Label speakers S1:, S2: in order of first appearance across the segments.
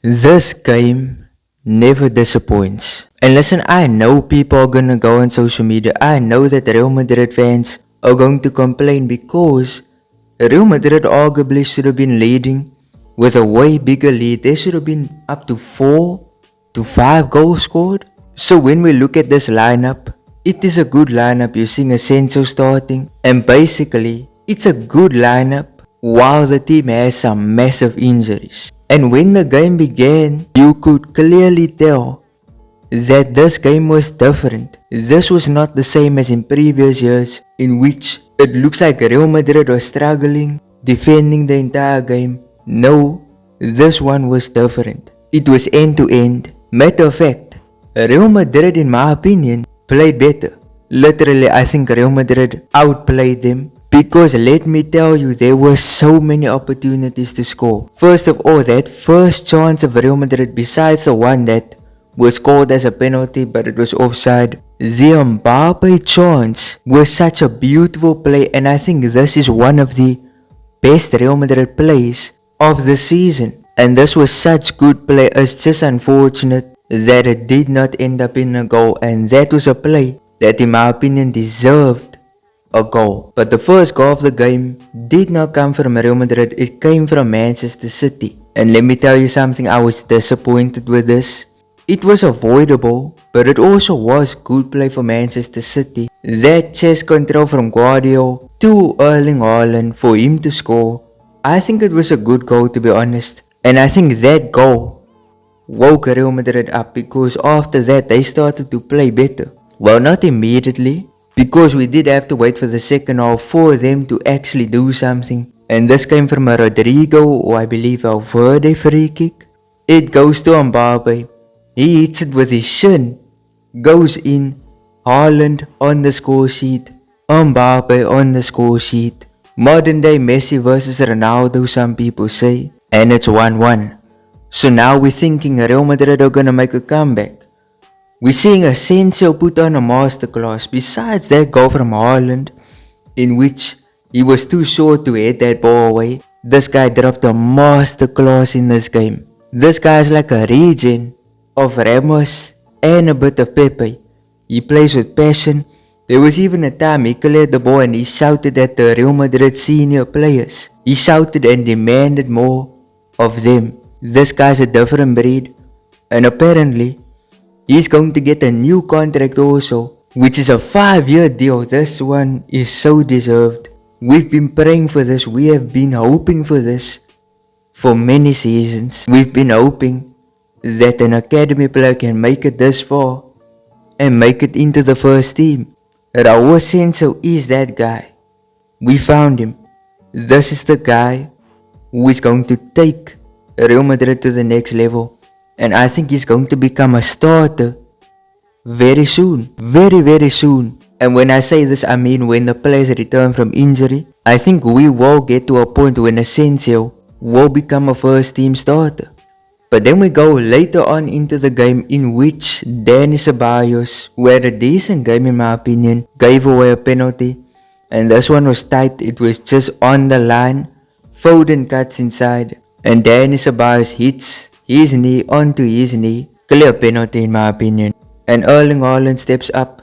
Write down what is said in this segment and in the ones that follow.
S1: This game never disappoints. And listen, I know people are gonna go on social media. I know that Real Madrid fans are going to complain because Real Madrid arguably should have been leading with a way bigger lead. They should have been up to 4 to 5 goals scored. So when we look at this lineup, it is a good lineup. You're seeing Asencio starting, and basically it's a good lineup while the team has some massive injuries. And when the game began, you could clearly tell that this game was different. This was not the same as in previous years, in which it looks like Real Madrid was struggling, defending the entire game. No, this one was different. It was end to end. Matter of fact, Real Madrid, in my opinion, played better. Literally, I think Real Madrid outplayed them. Because let me tell you, there were so many opportunities to score. First of all, that first chance of Real Madrid, besides the one that was called as a penalty but it was offside, the Mbappe chance was such a beautiful play, and I think this is one of the best Real Madrid plays of the season. And this was such good play. It's just unfortunate that it did not end up in a goal, and that was a play that in my opinion deserved a goal. But the first goal of the game did not come from Real Madrid, it came from Manchester City. And let me tell you something, I was disappointed with this. It was avoidable, but it also was good play for Manchester City. That chest control from Guardiola to Erling Haaland for him to score, I think it was a good goal, to be honest. And I think that goal woke Real Madrid up, because after that they started to play better. Well, not immediately, because we did have to wait for the second half for them to actually do something. And this came from a Rodrigo, or I believe Valverde free kick. It goes to Mbappe. He hits it with his shin. Goes in. Haaland on the score sheet. Mbappe on the score sheet. Modern day Messi versus Ronaldo, some people say. And it's 1-1. So now we're thinking Real Madrid are gonna make a comeback. We're seeing Asencio put on a masterclass. Besides that goal from Haaland, in which he was too short to hit that ball away, this guy dropped a masterclass in this game. This guy is like a regen of Ramos and a bit of Pepe. He plays with passion. There was even a time he cleared the ball and he shouted at the Real Madrid senior players. He shouted and demanded more of them. This guy's a different breed, and apparently he's going to get a new contract also, which is a 5-year deal. This one is so deserved. We've been praying for this. We have been hoping for this for many seasons. We've been hoping that an academy player can make it this far and make it into the first team. Raul Asencio is that guy. We found him. This is the guy who is going to take Real Madrid to the next level. And I think he's going to become a starter very soon. Very, very soon. And when I say this, I mean when the players return from injury. I think we will get to a point when Asencio will become a first team starter. But then we go later on into the game, in which Dani Ceballos, who had a decent game in my opinion, gave away a penalty. And this one was tight. It was just on the line. Foden cuts inside, and Dani Ceballos hits his knee onto his knee. Clear penalty in my opinion. And Erling Haaland steps up.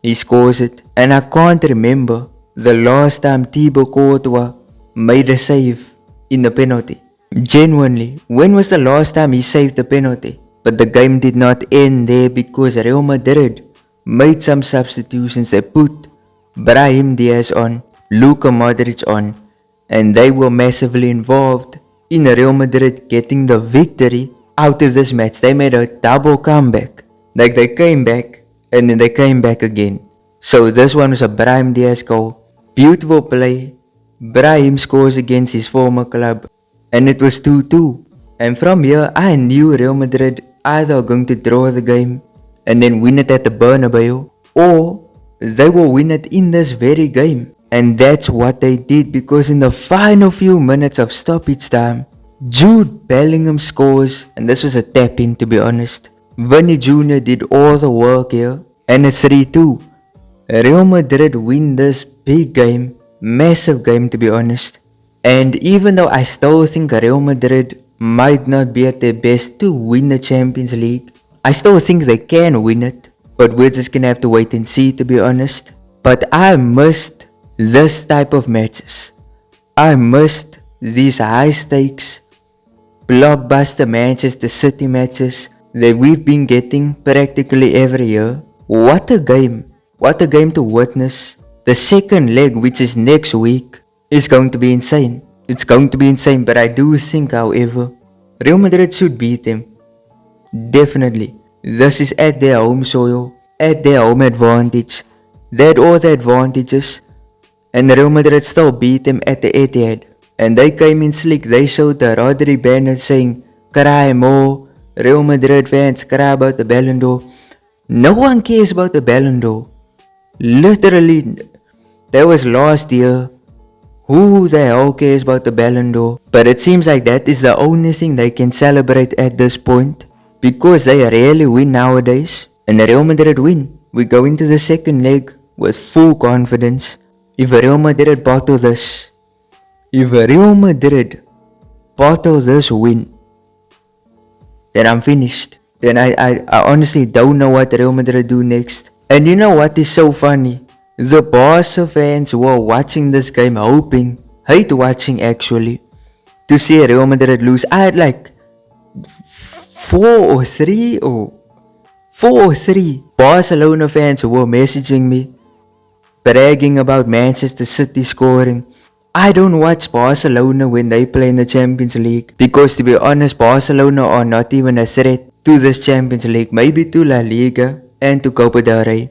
S1: He scores it. And I can't remember the last time Thibaut Courtois made a save in the penalty. Genuinely, when was the last time he saved a penalty? But the game did not end there, because Real Madrid made some substitutions. They put Brahim Diaz on, Luka Modric on, and they were massively involved in Real Madrid getting the victory out of this match. They made a double comeback. Like, they came back and then they came back again. So this one was a Brahim Diaz goal. Beautiful play. Brahim scores against his former club, and it was 2-2. And from here, I knew Real Madrid either were going to draw the game and then win it at the Bernabeu, or they will win it in this very game. And that's what they did, because in the final few minutes of stoppage time, Jude Bellingham scores, and this was a tap-in, to be honest. Vini Jr did all the work here, and it's 3-2. Real Madrid win this big game, massive game, to be honest. And even though I still think Real Madrid might not be at their best to win the Champions League. I still think they can win it, but we're just gonna have to wait and see, to be honest. But I missed this type of matches. I missed these high stakes, blockbuster Manchester City matches that we've been getting practically every year. What a game. What a game to witness. The second leg, which is next week, is going to be insane. It's going to be insane, but I do think, however, Real Madrid should beat them. Definitely. This is at their home soil, at their home advantage. They had all the advantages, and Real Madrid still beat them at the Etihad. And they came in slick. They showed the Rodri banner saying, "Cry more, Real Madrid fans, cry about the Ballon d'Or." No one cares about the Ballon d'Or. Literally, that was last year. Who the hell cares about the Ballon d'Or? But it seems like that is the only thing they can celebrate at this point, because they rarely win nowadays. And Real Madrid win. We go into the second leg with full confidence. If Real Madrid bottle this, win, then I'm finished. Then I honestly don't know what Real Madrid do next. And you know what is so funny? The Barca fans who are watching this game hate watching actually, to see Real Madrid lose. I had like 4 or 3 Barcelona fans who were messaging me, bragging about Manchester City scoring. I don't watch Barcelona when they play in the Champions League, because to be honest, Barcelona are not even a threat to this Champions League. Maybe to La Liga and to Copa del Rey.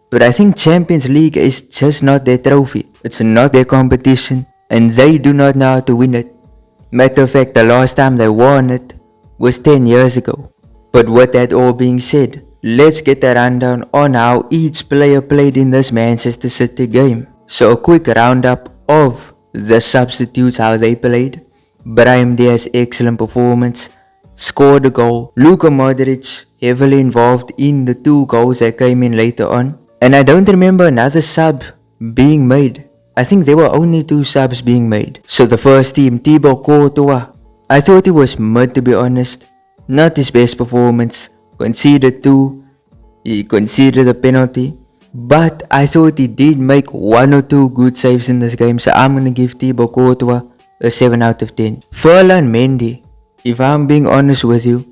S1: But I think Champions League is just not their trophy. It's not their competition, and they do not know how to win it. Matter of fact, the last time they won it was 10 years ago. But with that all being said, let's get a rundown on how each player played in this Manchester City game. So a quick roundup of the substitutes, how they played. Brahim Diaz, excellent performance, scored a goal. Luka Modric, heavily involved in the 2 goals that came in later on. And I don't remember another sub being made. I think there were only 2 subs being made. So the first team, Thibaut Courtois, I thought he was mid, to be honest. Not his best performance. Conceded 2. He conceded a penalty. But I thought he did make 1 or 2 good saves in this game. So I'm gonna give Thibaut Courtois a 7 out of 10. Ferland Mendy, if I'm being honest with you,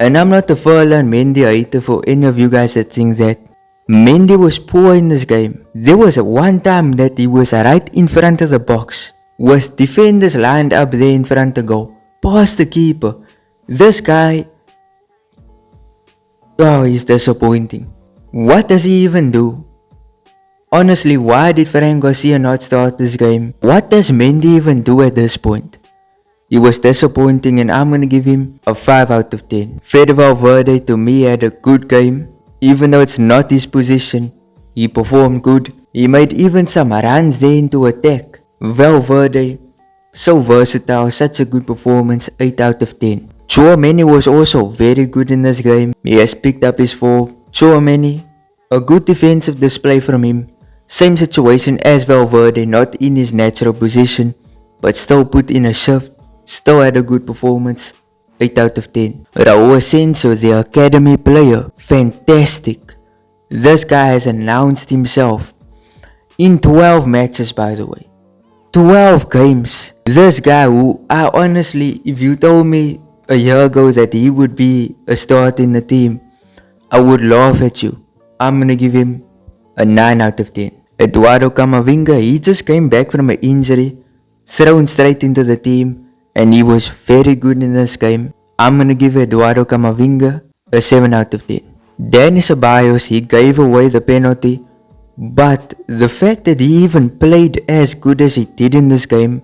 S1: and I'm not a Ferland Mendy hater for any of you guys that think that, Mendy was poor in this game. There was one time that he was right in front of the box, with defenders lined up there in front of goal, past the keeper. This guy, he's disappointing. What does he even do? Honestly, why did Fran Garcia not start this game? What does Mendy even do at this point? He was disappointing, and I'm gonna give him a 5 out of 10. Fede Valverde, to me, had a good game. Even though it's not his position, he performed good. He made even some runs there into attack. Valverde, so versatile, such a good performance, 8 out of 10. Tchouameni was also very good in this game. He has picked up his form. Tchouameni, a good defensive display from him. Same situation as Valverde, not in his natural position, but still put in a shift. Still had a good performance, 8 out of 10. Raul Asencio, the academy player, fantastic. This guy has announced himself in 12 matches, by the way. 12 games. This guy who, I honestly, if you told me a year ago that he would be a start in the team, I would laugh at you. I'm gonna give him a 9 out of 10. Eduardo Camavinga, he just came back from an injury, thrown straight into the team, and he was very good in this game. I'm gonna give Eduardo Camavinga a 7 out of 10. Dani Ceballos, he gave away the penalty, but the fact that he even played as good as he did in this game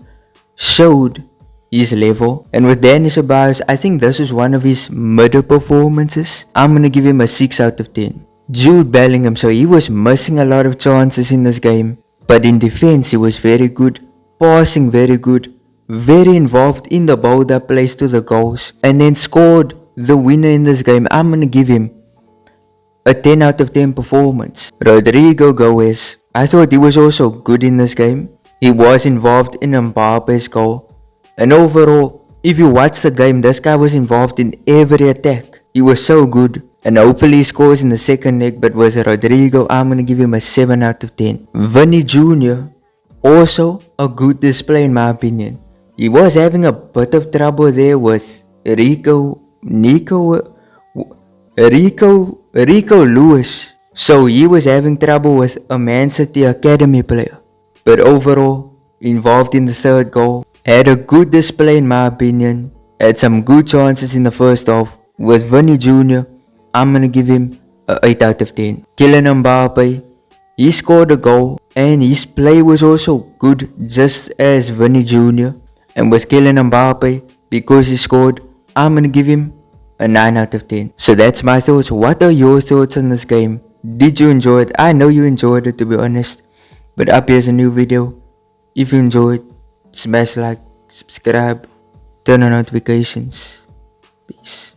S1: showed his level. And with Dani Ceballos, I think this was one of his middle performances. I'm gonna give him a 6 out of 10. Jude Bellingham, so he was missing a lot of chances in this game, but in defense he was very good, passing very good, very involved in the build-up plays to the goals, and then scored the winner in this game. I'm gonna give him a 10 out of 10 performance. Rodrigo Goes, I thought he was also good in this game. He was involved in Mbappe's goal, and overall If you watch the game, this guy was involved in every attack. He was so good. And hopefully he scores in the second leg, but with Rodrigo, I'm gonna give him a 7 out of 10. Vini Jr. also a good display in my opinion. He was having a bit of trouble there with Rico Lewis. So he was having trouble with a Man City Academy player. But overall, involved in the third goal, had a good display in my opinion, had some good chances in the first half. With Vini Jr, I'm gonna give him a 8 out of 10. Kylian Mbappe, he scored a goal and his play was also good just as Vini Jr. And with Kylian Mbappe, because he scored, I'm gonna give him a 9 out of 10. So that's my thoughts. What are your thoughts on this game? Did you enjoy it? I know you enjoyed it, to be honest. But up here's a new video. If you enjoyed, smash like, subscribe, turn on notifications. Peace.